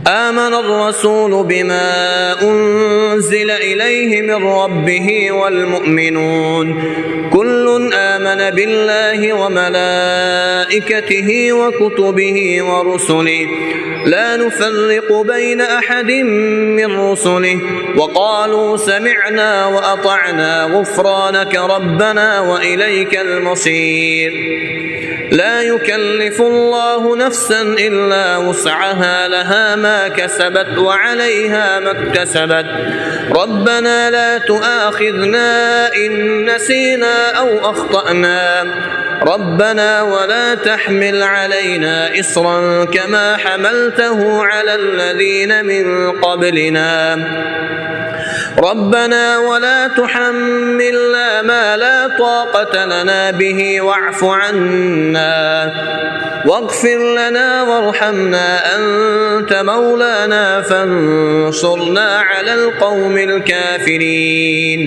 آمن الرسول بما أنزل إليه من ربه والمؤمنون كل آمن بالله وملائكته وكتبه ورسله لا نفرق بين أحد من رسله وقالوا سمعنا وأطعنا غفرانك ربنا وإليك المصير لا يكلف الله نفسا إلا وسعها لها ما كسبت وعليها ما اكتسبت ربنا لا تؤاخذنا إن نسينا أو أخطأنا ربنا ولا تحمل علينا إصرا كما حملته على الذين من قبلنا ربنا ولا تحملنا ما لا طاقة لنا به واعف عنا واغفر لنا وارحمنا أنت مولانا فانصرنا على القوم الكافرين